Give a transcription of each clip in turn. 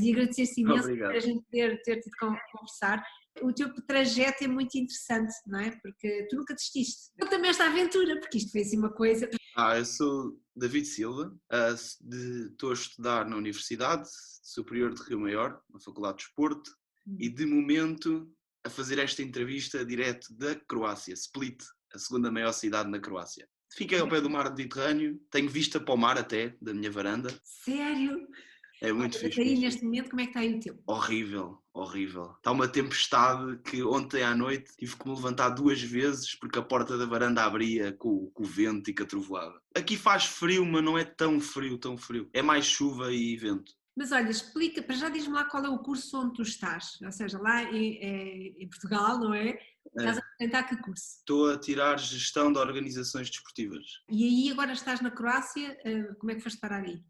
E agradecer-te imenso por Obrigado. a gente ter tido conversar. O teu trajeto é muito interessante, não é? Porque tu nunca desististe. Eu também esta aventura, porque isto foi assim uma coisa. Eu sou David Silva, estou a estudar na Universidade Superior de Rio Maior, na Faculdade de Desporto, e de momento a fazer esta entrevista direto da Croácia, Split, a segunda maior cidade na Croácia. Fiquei ao pé do mar Mediterrâneo, tenho vista para o mar até, da minha varanda. Sério? É muito Olha, fixe. aí Muito neste fixe. momento, como é que está aí o tempo? Horrível, horrível. Está uma tempestade que ontem à noite tive que me levantar 2 vezes porque a porta da varanda abria com o vento e com a trovoada. Aqui faz frio, mas não é tão frio, tão frio. É mais chuva e vento. Mas olha, explica, para já diz-me lá qual é o curso onde tu estás, ou seja, lá em Portugal, não é? Estás a tentar que curso? Estou a tirar gestão de organizações desportivas. E aí agora estás na Croácia, como é que foste parar aí?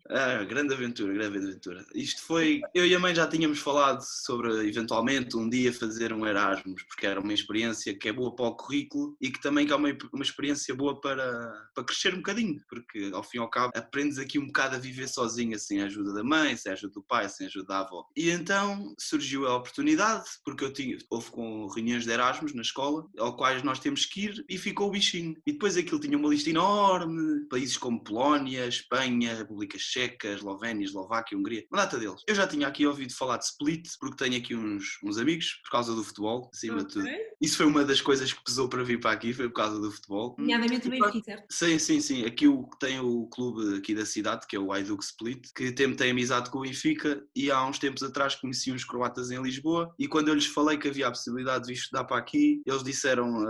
Grande aventura, grande aventura. Isto foi. Eu e a mãe já tínhamos falado sobre eventualmente um dia fazer um Erasmus, porque era uma experiência que é boa para o currículo e que também é uma experiência boa para crescer um bocadinho, porque ao fim e ao cabo aprendes aqui um bocado a viver sozinha, sem a ajuda da mãe, sem a ajuda do pai, sem a ajuda da avó. E então surgiu a oportunidade, porque houve com reuniões de Erasmus na escola, ao quais nós temos que ir e ficou o bichinho. E depois aquilo tinha uma lista enorme, países como Polónia, Espanha, República Checa, Eslovénia, Eslováquia, Hungria, uma data deles. Eu já tinha aqui ouvido falar de Split, porque tenho aqui uns amigos, por causa do futebol, acima de tudo. Isso foi uma das coisas que pesou para vir para aqui, foi por causa do futebol. Nomeadamente o Benfica, certo? Sim. Aqui tem o clube aqui da cidade, que é o Hajduk Split, que tem amizade com o Benfica e há uns tempos atrás conheci uns croatas em Lisboa e quando eu lhes falei que havia a possibilidade de vir estudar para aqui, eles disseram,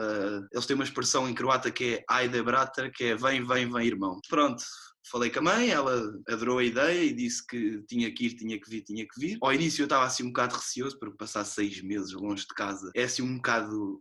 eles têm uma expressão em croata que é Ajde brate, que é vem, irmão. Pronto. Falei com a mãe, ela adorou a ideia e disse que tinha que ir, tinha que vir. Ao início eu estava assim um bocado receoso, porque passar 6 meses longe de casa é assim um bocado...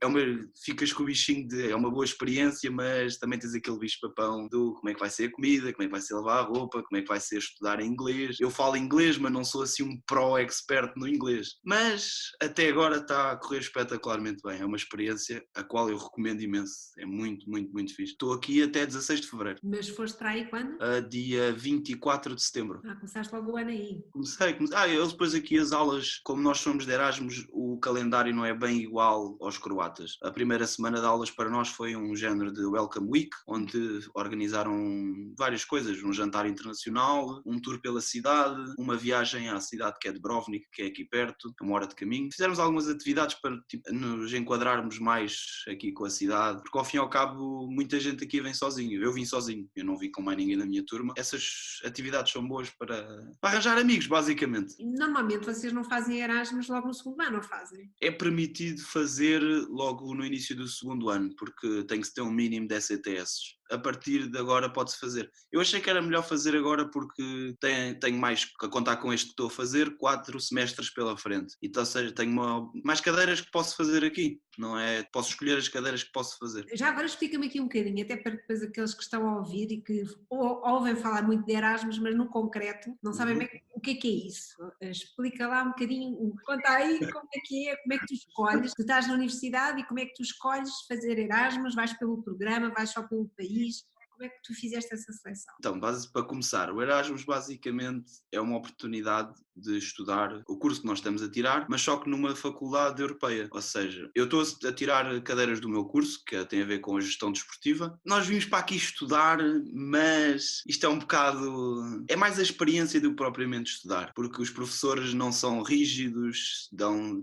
ficas com o bichinho é uma boa experiência, mas também tens aquele bicho-papão do como é que vai ser a comida, como é que vai ser lavar a roupa, como é que vai ser estudar em inglês. Eu falo inglês, mas não sou assim um pro-expert no inglês. Mas até agora está a correr espetacularmente bem. É uma experiência a qual eu recomendo imenso. É muito, muito, muito fixe. Estou aqui até 16 de fevereiro. Mas foste para aí quando? Dia 24 de setembro. Começaste logo o ano aí. Comecei. Eles depois aqui as aulas, como nós somos de Erasmus, o calendário não é bem igual aos croatas. A primeira semana de aulas para nós foi um género de Welcome Week, onde organizaram várias coisas, um jantar internacional, um tour pela cidade, uma viagem à cidade que é Dubrovnik, que é aqui perto, a 1 hora de caminho. Fizemos algumas atividades para nos enquadrarmos mais aqui com a cidade, porque ao fim e ao cabo muita gente aqui vem sozinho. Eu vim sozinho, eu não vim com mais ninguém na minha turma. Essas atividades são boas para arranjar amigos, basicamente. Normalmente vocês não fazem Erasmus logo no segundo ano, não fazem? É permitido fazer logo no início do segundo ano, porque tem que se ter um mínimo de ECTS. A partir de agora pode-se fazer. Eu achei que era melhor fazer agora porque tenho mais a contar com este que estou a fazer, 4 semestres pela frente. Então, ou seja, tenho mais cadeiras que posso fazer aqui, não é? Posso escolher as cadeiras que posso fazer. Já agora explica-me aqui um bocadinho, até para depois aqueles que estão a ouvir e que ouvem falar muito de Erasmus, mas no concreto não sabem bem o que é isso. Explica lá um bocadinho, conta aí como é, como é que tu escolhes, tu estás na universidade e como é que tu escolhes fazer Erasmus, vais pelo programa, vais só pelo país, como é que tu fizeste essa seleção? Então, para começar, o Erasmus basicamente é uma oportunidade de estudar o curso que nós estamos a tirar, mas só que numa faculdade europeia. Ou seja, eu estou a tirar cadeiras do meu curso, que tem a ver com a gestão desportiva. Nós vimos para aqui estudar, mas isto é um bocado... É mais a experiência do que propriamente estudar, porque os professores não são rígidos,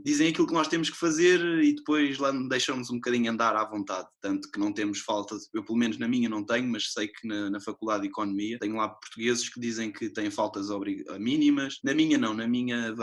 dizem aquilo que nós temos que fazer e depois lá deixam-nos um bocadinho andar à vontade. Tanto que não temos falta, eu pelo menos na minha não tenho, mas sei que na Faculdade de Economia tenho lá portugueses que dizem que têm faltas mínimas. Na minha não, na minha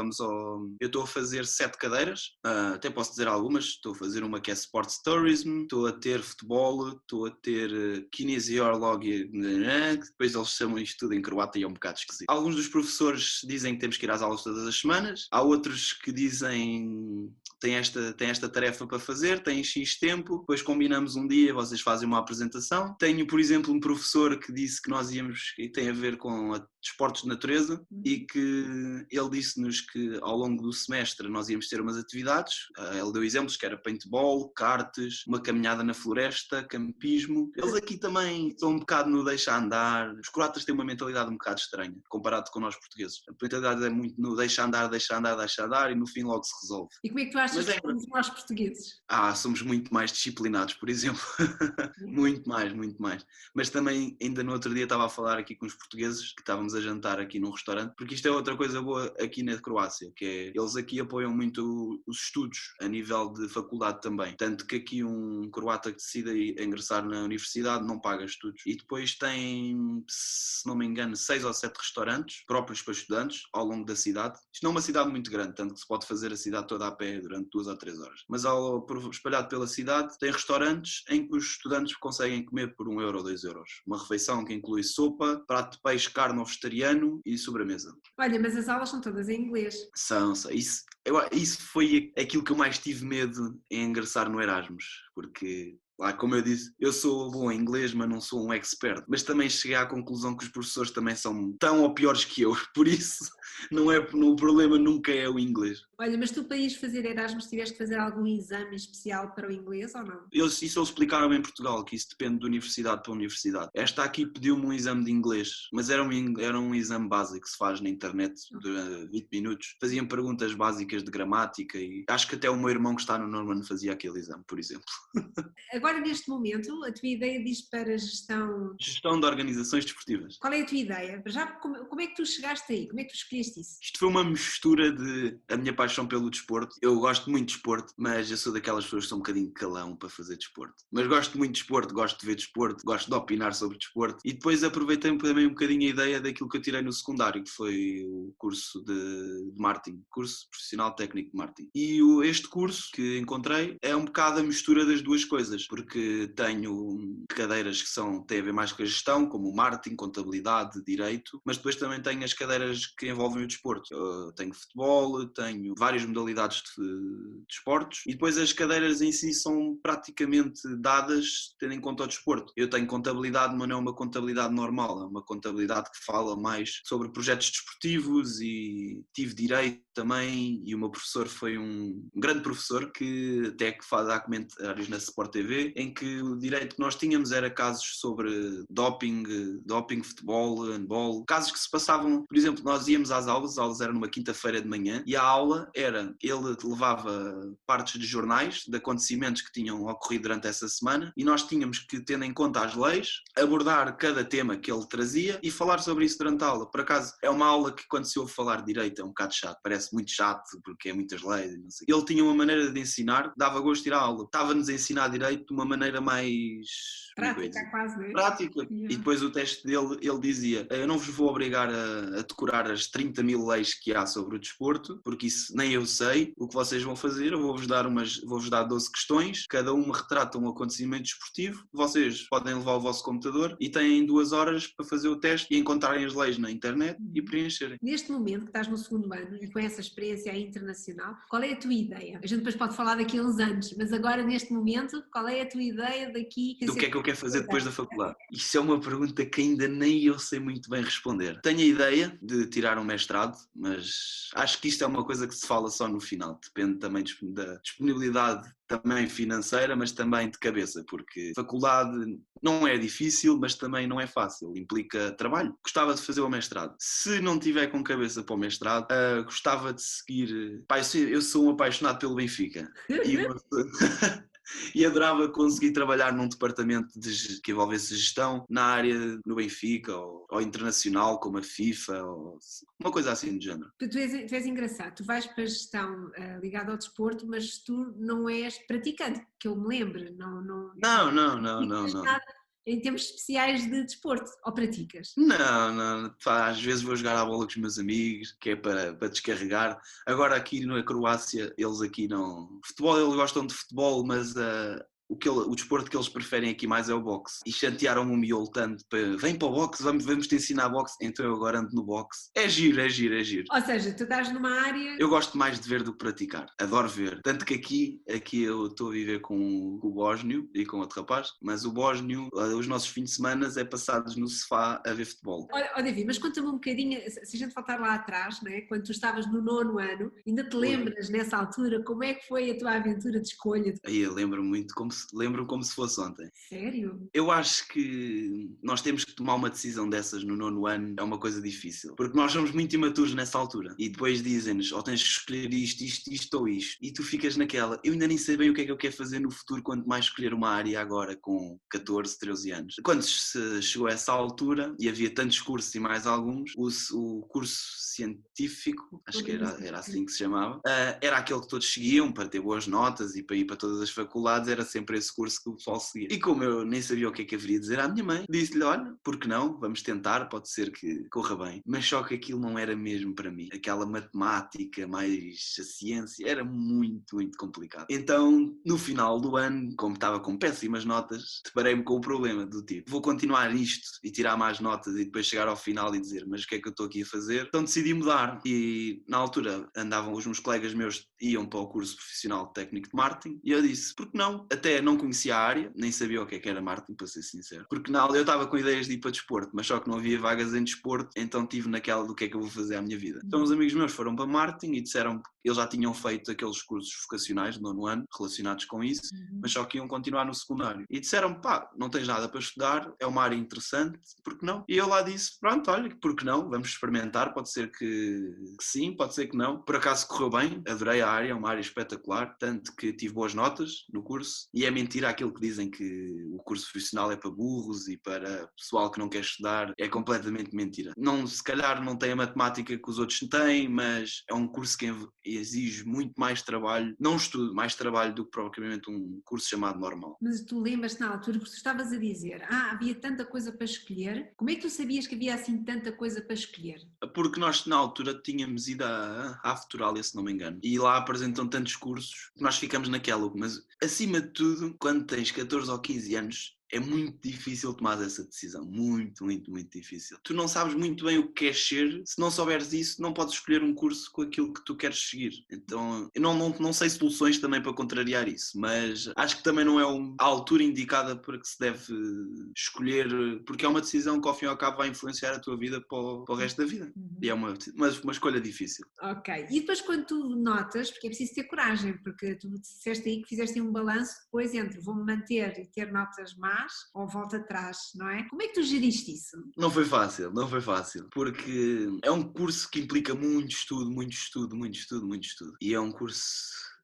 eu estou a fazer 7 cadeiras, até posso dizer algumas, estou a fazer uma que é Sports Tourism, estou a ter futebol, estou a ter Kinesiologia, depois eles chamam isto tudo em croata e é um bocado esquisito. Alguns dos professores dizem que temos que ir às aulas todas as semanas, há outros que dizem tem esta tarefa para fazer, tem X tempo, depois combinamos um dia, vocês fazem uma apresentação. Tenho, por exemplo, um professor que disse que nós íamos, e tem a ver com a desportos de natureza e que ele disse-nos que ao longo do semestre nós íamos ter umas atividades. Ele deu exemplos que era paintball, karts, uma caminhada na floresta, campismo. Eles aqui também estão um bocado no deixa andar. Os croatas têm uma mentalidade um bocado estranha, comparado com nós portugueses. A mentalidade é muito no deixa andar, deixa andar, deixa andar e no fim logo se resolve. E como é que tu achas que somos nós portugueses? Somos muito mais disciplinados, por exemplo. Muito mais, muito mais. Mas também, ainda no outro dia estava a falar aqui com os portugueses, que estávamos a jantar aqui num restaurante, porque isto é outra coisa boa aqui na Croácia, que é, eles aqui apoiam muito os estudos a nível de faculdade também. Tanto que aqui um croata que decida ingressar na universidade não paga estudos. E depois tem, se não me engano, 6 ou 7 restaurantes próprios para estudantes ao longo da cidade. Isto não é uma cidade muito grande, tanto que se pode fazer a cidade toda a pé durante 2 ou 3 horas. Mas espalhado pela cidade, tem restaurantes em que os estudantes conseguem comer por 1 euro ou 2 euros. Uma refeição que inclui sopa, prato de peixe, carne ou vegetariano e sobremesa. Olha, mas as aulas são todas em inglês. Isso foi aquilo que eu mais tive medo em ingressar no Erasmus, porque... Lá, como eu disse, eu sou bom em inglês, mas não sou um expert. Mas também cheguei à conclusão que os professores também são tão ou piores que eu. Por isso, o problema nunca é o inglês. Olha, mas tu para ires fazer Erasmus tiveste que fazer algum exame especial para o inglês ou não? Isso eles explicaram em Portugal, que isso depende de universidade para universidade. Esta aqui pediu-me um exame de inglês, mas era um exame básico que se faz na internet durante 20 minutos. Faziam perguntas básicas de gramática e acho que até o meu irmão que está no Norman fazia aquele exame, por exemplo. Agora, neste momento, a tua ideia diz para gestão... Gestão de organizações desportivas. Qual é a tua ideia? Já, como é que tu chegaste aí? Como é que tu escolheste isso? Isto foi uma mistura de a minha paixão pelo desporto. Eu gosto muito de desporto, mas eu sou daquelas pessoas que são um bocadinho calão para fazer desporto. Mas gosto muito de desporto, gosto de ver desporto, gosto de opinar sobre desporto. E depois aproveitei também um bocadinho a ideia daquilo que eu tirei no secundário, que foi o curso de marketing, curso profissional técnico de marketing. E este curso que encontrei é um bocado a mistura das duas coisas, porque tenho cadeiras que têm a ver mais com a gestão, como o marketing, contabilidade, direito, mas depois também tenho as cadeiras que envolvem o desporto. Eu tenho futebol, tenho várias modalidades de esportes e depois as cadeiras em si são praticamente dadas tendo em conta o desporto. Eu tenho contabilidade, mas não é uma contabilidade normal, é uma contabilidade que fala mais sobre projetos desportivos e tive direito também e o meu professor foi um grande professor que até que dá comentários na Sport TV, em que o direito que nós tínhamos era casos sobre doping, futebol, handball, casos que se passavam, por exemplo, nós íamos às aulas, as aulas eram numa quinta-feira de manhã e a aula era, ele levava partes de jornais, de acontecimentos que tinham ocorrido durante essa semana e nós tínhamos que, tendo em conta as leis, abordar cada tema que ele trazia e falar sobre isso durante a aula. Por acaso, é uma aula que quando se ouve falar de direito é um bocado chato, parece muito chato porque é muitas leis e não sei. Ele tinha uma maneira de ensinar, dava gosto de ir à aula, estava-nos a ensinar direito de uma maneira mais... Prática quase, não é? Prática. Yeah. E depois o teste dele, ele dizia, eu não vos vou obrigar a decorar as 30 mil leis que há sobre o desporto, porque isso nem eu sei. O que vocês vão fazer, eu vou-vos dar 12 questões, cada uma retrata um acontecimento desportivo, vocês podem levar o vosso computador e têm 2 horas para fazer o teste e encontrarem as leis na internet e preencherem. Neste momento que estás no segundo ano e com essa experiência aí internacional, qual é a tua ideia? A gente depois pode falar daqui a uns anos, mas agora neste momento, qual é a tua ideia daqui? Do que é que eu quero fazer depois da faculdade? Isso é uma pergunta que ainda nem eu sei muito bem responder. Tenho a ideia de tirar um mestrado, mas acho que isto é uma coisa que se fala só no final. Depende também da disponibilidade também financeira, mas também de cabeça, porque faculdade não é difícil, mas também não é fácil, implica trabalho. Gostava de fazer o mestrado. Se não tiver com cabeça para o mestrado, gostava de seguir... Pá, eu sou um apaixonado pelo Benfica. E adorava conseguir trabalhar num departamento que envolvesse gestão na área no Benfica ou internacional, como a FIFA, ou uma coisa assim do género. Tu és engraçado, tu vais para a gestão ligada ao desporto, mas tu não és praticante, que eu me lembro. Não. Não. Em termos especiais de desporto, ou praticas? Não, às vezes vou jogar à bola com os meus amigos, que é para descarregar. Agora aqui na Croácia, eles aqui não... Futebol, eles gostam de futebol, mas o desporto que eles preferem aqui mais é o boxe. E chantearam-me um miolo tanto para vem para o boxe, vamos te ensinar boxe. Então eu agora ando no boxe. É giro, é giro, é giro. Ou seja, tu estás numa área... Eu gosto mais de ver do que praticar. Adoro ver. Tanto que aqui eu estou a viver com o bósnio e com outro rapaz, mas o bósnio, os nossos fins de semana é passados no sofá a ver futebol. Olha, David, mas conta-me um bocadinho, se a gente voltar lá atrás, não é? Quando tu estavas no 9º ano, ainda te lembras nessa altura como é que foi a tua aventura de escolha? Aí eu lembro-me muito, lembro como se fosse ontem. Sério? Eu acho que nós temos que tomar uma decisão dessas no 9º ano, é uma coisa difícil, porque nós somos muito imaturos nessa altura e depois dizem-nos, ou tens que escolher isto ou isto, e tu ficas naquela, eu ainda nem sei bem o que é que eu quero fazer no futuro, quanto mais escolher uma área agora com 14, 13 anos. Quando se chegou a essa altura e havia tantos cursos e mais alguns, o curso científico, acho que era assim que se chamava, era aquele que todos seguiam para ter boas notas e para ir para todas as faculdades, era sempre esse curso que o pessoal seguia. E como eu nem sabia o que é que haveria de dizer à minha mãe, disse-lhe, olha, por que não? Vamos tentar, pode ser que corra bem. Mas só que aquilo não era mesmo para mim. Aquela matemática, mais a ciência, era muito, muito complicado. Então, no final do ano, como estava com péssimas notas, deparei-me com o problema do tipo, vou continuar isto e tirar mais notas e depois chegar ao final e dizer, mas o que é que eu estou aqui a fazer? Então decidi mudar e na altura andavam os meus colegas meus, iam para o curso profissional de técnico de marketing e eu disse, por que não? Até não conhecia a área, nem sabia o que era marketing, para ser sincero. Porque na aula eu estava com ideias de ir para desporto, mas só que não havia vagas em desporto, então tive naquela do que é que eu vou fazer à minha vida. Então os amigos meus foram para marketing e disseram que eles já tinham feito aqueles cursos vocacionais no 9º ano, relacionados com isso, mas só que iam continuar no secundário. E disseram, pá, não tens nada para estudar, é uma área interessante, por que não? E eu lá disse, pronto, olha, por que não? Vamos experimentar, pode ser que sim, pode ser que não. Por acaso correu bem, adorei a área, é uma área espetacular, tanto que tive boas notas no curso, e é mentira aquilo que dizem que o curso profissional é para burros e para pessoal que não quer estudar, é completamente mentira. Não, se calhar não tem a matemática que os outros têm, mas é um curso que exige muito mais trabalho, não estudo, mais trabalho do que propriamente um curso chamado normal. Mas tu lembras-te na altura, porque tu estavas a dizer, havia tanta coisa para escolher, como é que tu sabias que havia assim tanta coisa para escolher? Porque nós na altura tínhamos ido à Futurália, se não me engano, e lá apresentam tantos cursos que nós ficamos naquela, mas acima de tudo, quando tens 14 ou 15 anos, é muito difícil tomar essa decisão, muito, muito, muito difícil. Tu não sabes muito bem o que queres ser, se não souberes isso, não podes escolher um curso com aquilo que tu queres seguir. Então, eu não sei soluções também para contrariar isso, mas acho que também não é a altura indicada para que se deve escolher, porque é uma decisão que ao fim e ao cabo vai influenciar a tua vida para o resto da vida. E é uma escolha difícil. Ok, e depois quando tu notas, porque é preciso ter coragem, porque tu disseste aí que fizeste um balanço depois entre vou-me manter e ter notas más ou volta atrás, não é? Como é que tu geriste isso? Não foi fácil, porque é um curso que implica muito estudo, muito estudo, muito estudo, muito estudo. E é um curso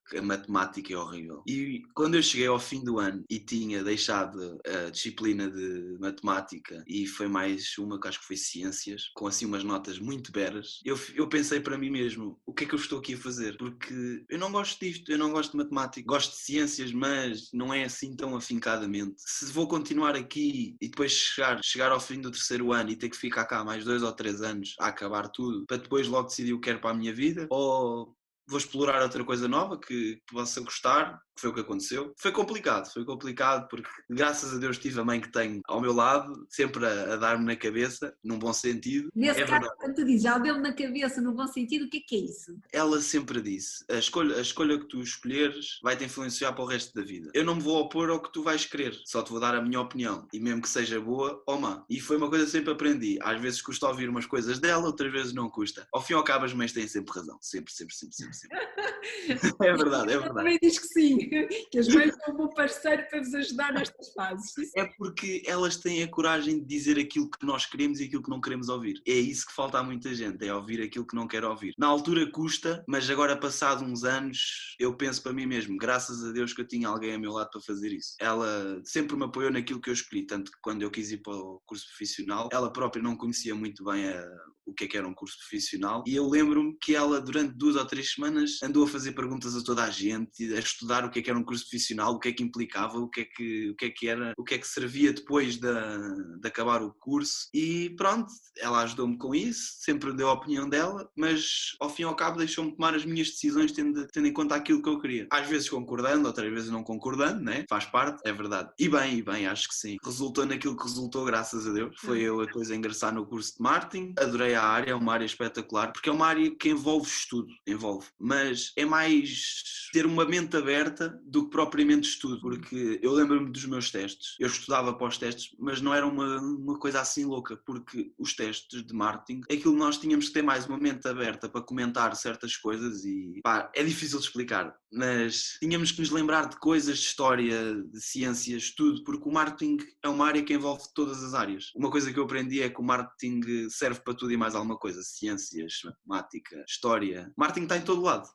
que a matemática é horrível. E quando eu cheguei ao fim do ano e tinha deixado a disciplina de matemática e foi mais uma que acho que foi ciências, com assim umas notas muito beras, eu pensei para mim mesmo, o que é que eu estou aqui a fazer? Porque eu não gosto disto, eu não gosto de matemática, gosto de ciências, mas não é assim tão afincadamente. Se vou continuar aqui e depois chegar ao fim do 3º ano e ter que ficar cá mais 2 ou 3 anos a acabar tudo, para depois logo decidir o que quero para a minha vida, ou vou explorar outra coisa nova que possa gostar, que foi o que aconteceu. Foi complicado porque graças a Deus tive a mãe que tenho ao meu lado, sempre a dar-me na cabeça, num bom sentido. Nesse caso, quando tu dizes, já deu-me na cabeça no bom sentido, o que é isso? Ela sempre disse, a escolha que tu escolheres vai-te influenciar para o resto da vida. Eu não me vou opor ao que tu vais querer, só te vou dar a minha opinião, e mesmo que seja boa ou má. E foi uma coisa que sempre aprendi. Às vezes custa ouvir umas coisas dela, outras vezes não custa. Ao fim e ao cabo as mães têm sempre razão. Sempre. É verdade. Eu também diz que sim, que as mães são um bom parceiro para vos ajudar nestas fases. É porque elas têm a coragem de dizer aquilo que nós queremos e aquilo que não queremos ouvir. É isso que falta a muita gente, é ouvir aquilo que não quer ouvir. Na altura custa, mas agora passado uns anos, eu penso para mim mesmo, graças a Deus que eu tinha alguém a meu lado para fazer isso. Ela sempre me apoiou naquilo que eu escolhi, tanto que quando eu quis ir para o curso profissional, ela própria não conhecia muito bem o o que é que era um curso profissional, e eu lembro-me que ela durante 2 ou 3 semanas andou a fazer perguntas a toda a gente, a estudar o que era um curso profissional, o que é que implicava, o que é que era, o que é que servia depois de acabar o curso, e pronto, ela ajudou-me com isso, sempre deu a opinião dela, mas ao fim e ao cabo deixou-me tomar as minhas decisões tendo em conta aquilo que eu queria. Às vezes concordando, outras vezes não concordando, né? Faz parte, é verdade. E bem, acho que sim. Resultou naquilo que resultou, graças a Deus. Foi eu a coisa a ingressar no curso de marketing. Adorei a área, é uma área espetacular, porque é uma área que envolve estudo, mas é mais ter uma mente aberta do que propriamente estudo, porque eu lembro-me dos meus testes. Eu estudava para os testes, mas não era uma coisa assim louca, porque os testes de marketing, aquilo nós tínhamos que ter mais uma mente aberta para comentar certas coisas e pá, é difícil de explicar, mas tínhamos que nos lembrar de coisas, de história, de ciências, tudo, porque o marketing é uma área que envolve todas as áreas. Uma coisa que eu aprendi é que o marketing serve para tudo e mais alguma coisa, ciências, matemática, história. O marketing está em todo lado.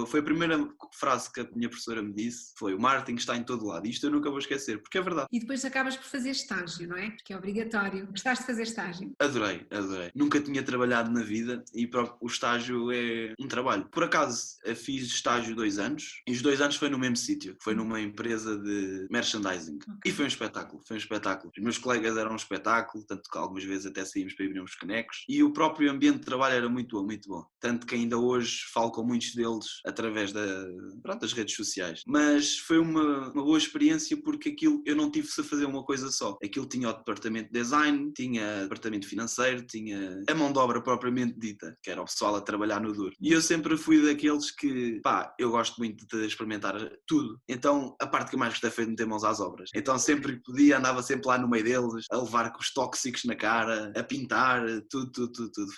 Foi a primeira frase que a minha professora me disse, foi: o marketing está em todo lado. Isto eu nunca vou esquecer, porque é verdade. E depois acabas por fazer estágio, não é? Porque é obrigatório. Gostaste de fazer estágio? Adorei. Nunca tinha trabalhado na vida e o estágio é um trabalho. Por acaso, eu fiz estágio 2 anos e os 2 anos foi no mesmo sítio. Foi numa empresa de merchandising. E foi um espetáculo. Os meus colegas eram um espetáculo, tanto que algumas vezes até saímos para ir uns canecos. E o próprio ambiente de trabalho era muito bom, muito bom. Tanto que ainda hoje falo com muitos deles através das redes sociais. Mas foi uma boa experiência porque aquilo eu não tive de fazer uma coisa só. Aquilo tinha o departamento de design, tinha o departamento financeiro, tinha a mão de obra propriamente dita, que era o pessoal a trabalhar no duro. E eu sempre fui daqueles que, pá, eu gosto muito de experimentar tudo. Então a parte que eu mais gostei foi de meter mãos às obras. Então sempre que podia, andava sempre lá no meio deles, a levar com os tóxicos na cara, a pintar, tudo.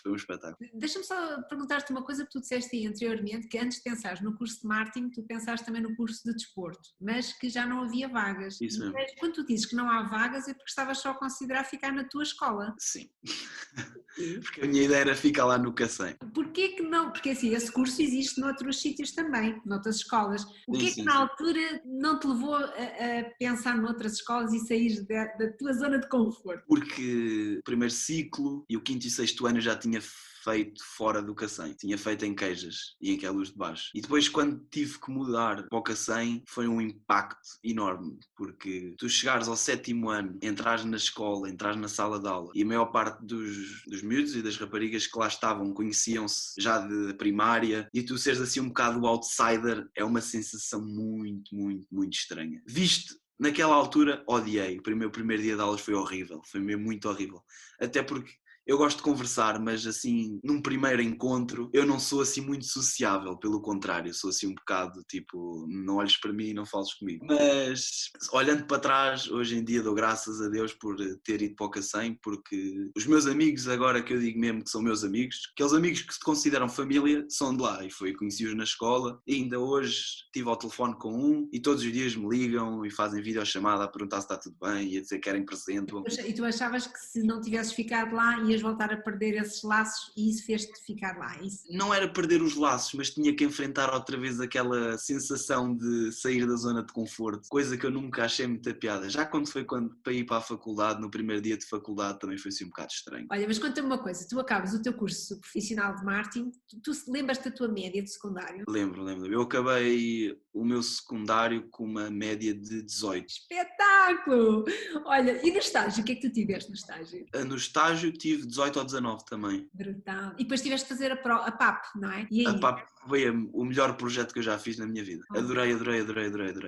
Foi um espetáculo. Deixa-me só perguntar-te uma coisa que tu disseste aí anteriormente, que antes de pensares no curso de marketing, tu pensaste também no curso de desporto, mas que já não havia vagas. Isso mesmo. Mas quando tu dizes que não há vagas é porque estavas só a considerar ficar na tua escola. Sim. Porque a minha ideia era ficar lá no Cacém. Porquê que não? Porque assim, esse curso existe noutros sítios também, noutras escolas. O que é que Sim. na altura não te levou a pensar noutras escolas e sair da tua zona de conforto? Porque o primeiro ciclo e o 5º e 6º ano eu já tinha feito fora do Cacém, tinha feito em Queijas e em Queluz de Baixo. E depois quando tive que mudar para o Cacém foi um impacto enorme, porque tu chegares ao 7º ano, entrares na escola, entrares na sala de aula e a maior parte dos miúdos e das raparigas que lá estavam conheciam-se já de primária e tu seres assim um bocado o outsider é uma sensação muito estranha. Visto naquela altura, odiei. O meu primeiro dia de aulas foi horrível, foi mesmo muito horrível. Até porque eu gosto de conversar, mas assim, num primeiro encontro, eu não sou assim muito sociável, pelo contrário, sou assim um bocado tipo, não olhes para mim e não fales comigo. Mas, olhando para trás, hoje em dia dou graças a Deus por ter ido para o Cacém, porque os meus amigos, agora que eu digo mesmo que são meus amigos, aqueles amigos que se consideram família, são de lá, e conheci-os na escola, e ainda hoje estive ao telefone com um, e todos os dias me ligam e fazem videochamada a perguntar se está tudo bem, e a dizer que querem presente. E tu achavas que se não tivesses ficado lá ias voltar a perder esses laços e isso fez-te ficar lá? Isso? Não era perder os laços, mas tinha que enfrentar outra vez aquela sensação de sair da zona de conforto, coisa que eu nunca achei muita piada. Já quando foi para ir para a faculdade, no primeiro dia de faculdade também foi assim um bocado estranho. Olha, mas conta-me uma coisa, tu acabas o teu curso profissional de marketing, tu lembras-te da tua média de secundário? Lembro. Eu acabei o meu secundário com uma média de 18. Espetáculo! Olha, e no estágio, o que é que tu tiveste no estágio? No estágio tive 18 ou 19 também. Brutal. E depois tiveste de fazer a PAP, não é? E aí? A PAP foi o melhor projeto que eu já fiz na minha vida. Adorei.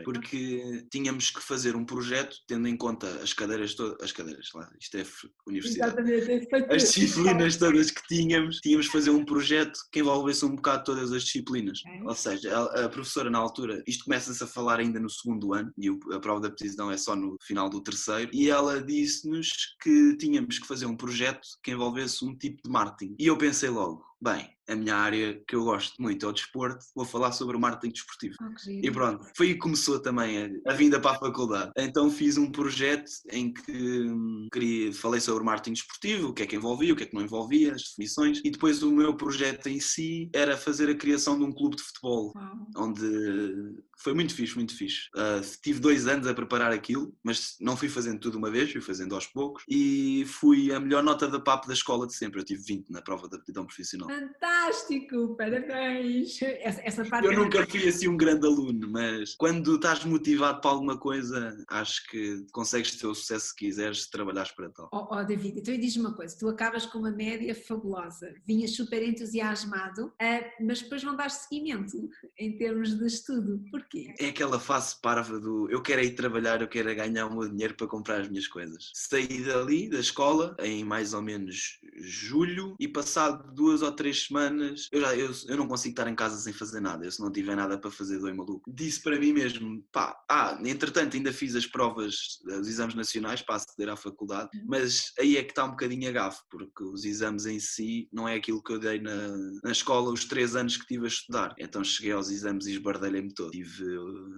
Porque tínhamos que fazer um projeto tendo em conta as cadeiras todas, lá, isto é universidade. Exatamente. As disciplinas todas que tínhamos que fazer um projeto que envolvesse um bocado todas as disciplinas. Ou seja, a professora na altura, isto começa-se a falar ainda no 2º ano e a prova de aptidão é só no final do 3º, e ela disse-nos que tínhamos que fazer um projeto que envolvesse um tipo de marketing. E eu pensei logo, bem, a minha área que eu gosto muito é o desporto, vou falar sobre o marketing desportivo. Oh, que E giro. pronto, foi aí que começou também a vinda para a faculdade. Então fiz um projeto em que falei sobre marketing desportivo, o que é que envolvia, o que é que não envolvia, as definições, e depois o meu projeto em si era fazer a criação de um clube de futebol, Uau. onde foi muito fixe, muito fixe. Tive 2 anos a preparar aquilo, mas não fui fazendo tudo uma vez, fui fazendo aos poucos, e fui a melhor nota da PAP da escola de sempre, eu tive 20 na prova de aptidão profissional. Fantástico, parabéns. Essa parte Eu é nunca fui assim um grande aluno, mas quando estás motivado para alguma coisa, acho que consegues ter o sucesso que quiseres se trabalhares para tal. Oh, David, então diz-me uma coisa, tu acabas com uma média fabulosa, vinhas super entusiasmado, mas depois não dás seguimento em termos de estudo, porquê? É aquela fase parva do eu quero ir trabalhar, eu quero ganhar o meu dinheiro para comprar as minhas coisas. Saí dali, da escola, em mais ou menos julho, e passado 2 ou 3 semanas, eu não consigo estar em casa sem fazer nada, eu se não tiver nada para fazer dou maluco. Disse para mim mesmo, entretanto ainda fiz as provas, os exames nacionais para aceder à faculdade, mas aí é que está um bocadinho a gafe, porque os exames em si não é aquilo que eu dei na escola os 3 anos que estive a estudar. Então cheguei aos exames e esbardalhei-me todo. Tive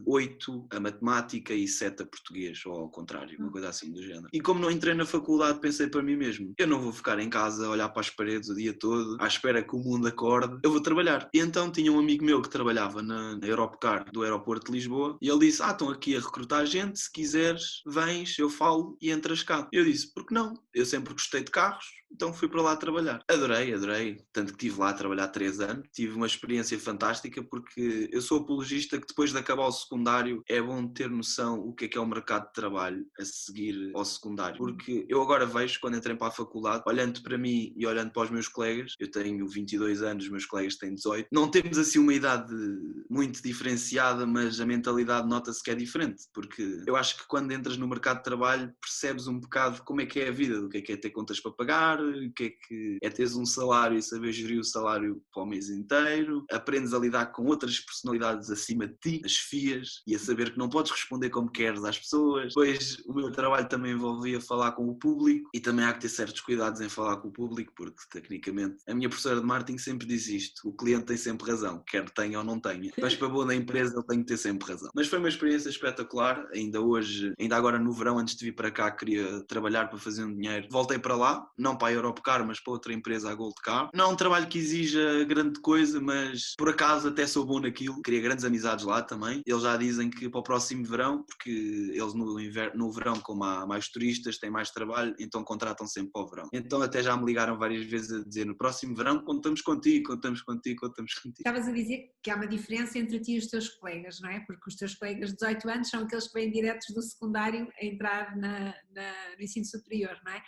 8 a matemática e 7 a português, ou ao contrário, uma coisa assim do género. E como não entrei na faculdade, pensei para mim mesmo, eu não vou ficar em casa a olhar para as paredes o dia todo, à espera que o mundo acorde, eu vou trabalhar. E então tinha um amigo meu que trabalhava na Europcar do aeroporto de Lisboa, e ele disse, estão aqui a recrutar gente, se quiseres, vens, eu falo e entras cá. Eu disse, por que não? Eu sempre gostei de carros, então fui para lá trabalhar. Adorei, tanto que estive lá a trabalhar 3 anos, tive uma experiência fantástica porque eu sou apologista que depois de acabar o secundário é bom ter noção o que é o mercado de trabalho a seguir ao secundário, porque eu agora vejo, quando entrei para a faculdade, olhando para mim e olhando para os meus colegas, eu tenho 22 anos, os meus colegas têm 18, não temos assim uma idade muito diferenciada, mas a mentalidade nota-se que é diferente, porque eu acho que quando entras no mercado de trabalho percebes um bocado como é que é a vida, o que é ter contas para pagar, o que é teres um salário e saber gerir o salário para o mês inteiro, aprendes a lidar com outras personalidades acima de ti, as FIAs, e a saber que não podes responder como queres às pessoas. Depois o meu trabalho também envolvia falar com o público e também há que ter certos cuidados em falar com o público, porque tecnicamente a minha professora de marketing sempre diz isto, o cliente tem sempre razão, quer tenha ou não tenha. Mas para boa na empresa ele tem que ter sempre razão. Mas foi uma experiência espetacular, ainda hoje, ainda agora no verão, antes de vir para cá, queria trabalhar para fazer um dinheiro. Voltei para lá, não para a Europcar, mas para outra empresa, a Goldcar. Não é um trabalho que exija grande coisa, mas por acaso até sou bom naquilo. Queria grandes amizades lá também. Eles já dizem que para o próximo verão, porque eles no verão, como há mais turistas, têm mais trabalho, então contratam sempre para o verão. Então até já me ligaram várias vezes a dizer, no próximo verão contamos contigo. Estavas a dizer que há uma diferença entre ti e os teus colegas, não é? Porque os teus colegas de 18 anos são aqueles que vêm diretos do secundário a entrar no ensino superior, não é?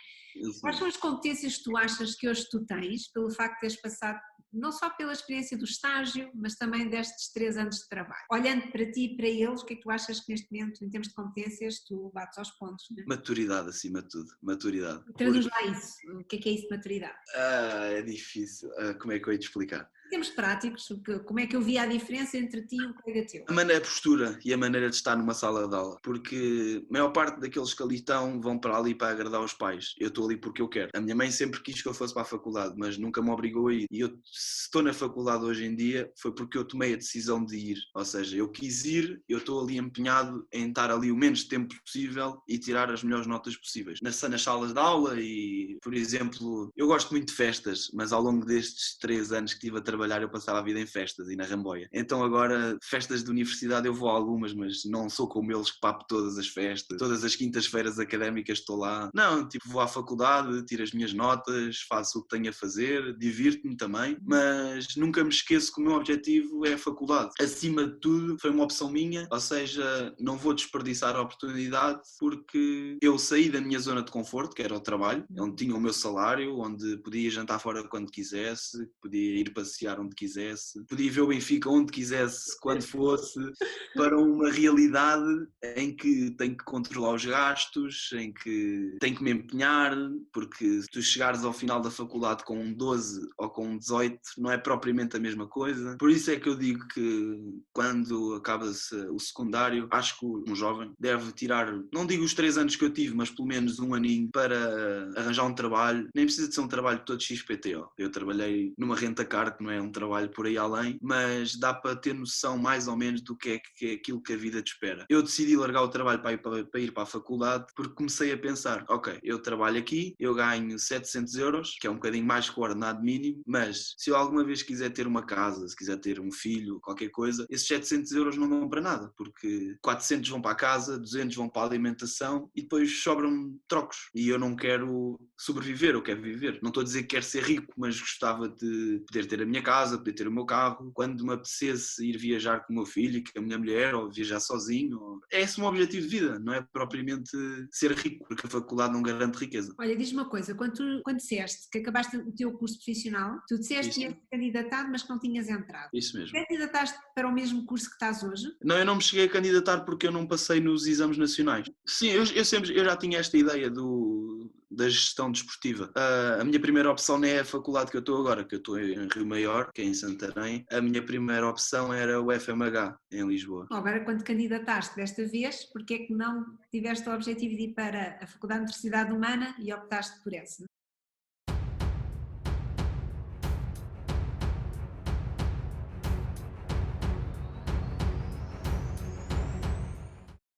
Quais são as competências que tu achas que hoje tu tens, pelo facto de teres passado, não só pela experiência do estágio, mas também destes 3 anos de trabalho? Olhando para ti e para eles, o que é que tu achas que neste momento, em termos de competências, tu bates aos pontos? Não é? Maturidade acima de tudo, maturidade. Traduz lá isso, o que é isso de maturidade? É difícil, como é que eu ia te explicar? Em termos práticos, como é que eu via a diferença entre ti e um colega teu? A postura e a maneira de estar numa sala de aula, porque a maior parte daqueles que ali estão vão para ali para agradar os pais. Eu estou ali porque eu quero. A minha mãe sempre quis que eu fosse para a faculdade, mas nunca me obrigou a ir. E eu, se estou na faculdade hoje em dia, foi porque eu tomei a decisão de ir. Ou seja, eu quis ir, eu estou ali empenhado em estar ali o menos tempo possível e tirar as melhores notas possíveis. Nas salas de aula e, por exemplo, eu gosto muito de festas, mas ao longo destes 3 anos que estive a trabalhar eu passava a vida em festas e na Ramboia. Então agora, festas de universidade eu vou a algumas, mas não sou como eles que papo todas as festas. Todas as quintas-feiras académicas estou lá. Não, tipo, vou à faculdade, tiro as minhas notas, faço o que tenho a fazer, divirto-me também, mas nunca me esqueço que o meu objetivo é a faculdade. Acima de tudo, foi uma opção minha, ou seja, não vou desperdiçar a oportunidade porque eu saí da minha zona de conforto, que era o trabalho, onde tinha o meu salário, onde podia jantar fora quando quisesse, podia ir passear passear onde quisesse, podia ver o Benfica onde quisesse, quando fosse, para uma realidade em que tenho que controlar os gastos, em que tenho que me empenhar, porque se tu chegares ao final da faculdade com um 12 ou com um 18 não é propriamente a mesma coisa. Por isso é que eu digo que quando acaba-se o secundário, acho que um jovem deve tirar, não digo os 3 anos que eu tive, mas pelo menos um aninho para arranjar um trabalho. Nem precisa de ser um trabalho todo XPTO. Eu trabalhei numa renta-car, que não é um trabalho por aí além, mas dá para ter noção mais ou menos do que é aquilo que a vida te espera. Eu decidi largar o trabalho para ir para a faculdade porque comecei a pensar, ok, eu trabalho aqui, eu ganho 700 euros, que é um bocadinho mais que o ordenado mínimo, mas se eu alguma vez quiser ter uma casa, se quiser ter um filho, qualquer coisa, esses 700 euros não dão para nada, porque 400 vão para a casa, 200 vão para a alimentação e depois sobram trocos. E eu não quero sobreviver, eu quero viver. Não estou a dizer que quero ser rico, mas gostava de poder ter a minha casa, poder ter o meu carro, quando me apetecesse ir viajar com o meu filho e com a minha mulher, ou viajar sozinho. É esse o meu objetivo de vida, não é propriamente ser rico, porque a faculdade não garante riqueza. Olha, diz-me uma coisa, quando disseste que acabaste o teu curso profissional, tu disseste que Isso, ias candidatado, mas que não tinhas entrado. isso mesmo. Candidataste para o mesmo curso que estás hoje? Não, eu não me cheguei a candidatar porque eu não passei nos exames nacionais. Sim, eu já tinha esta ideia da gestão desportiva. A minha primeira opção não é a faculdade que eu estou agora, que eu estou em Rio Maior, que é em Santarém. A minha primeira opção era o FMH, em Lisboa. Agora, quando te candidataste desta vez, porque é que não tiveste o objetivo de ir para a Faculdade de Universidade Humana e optaste por essa?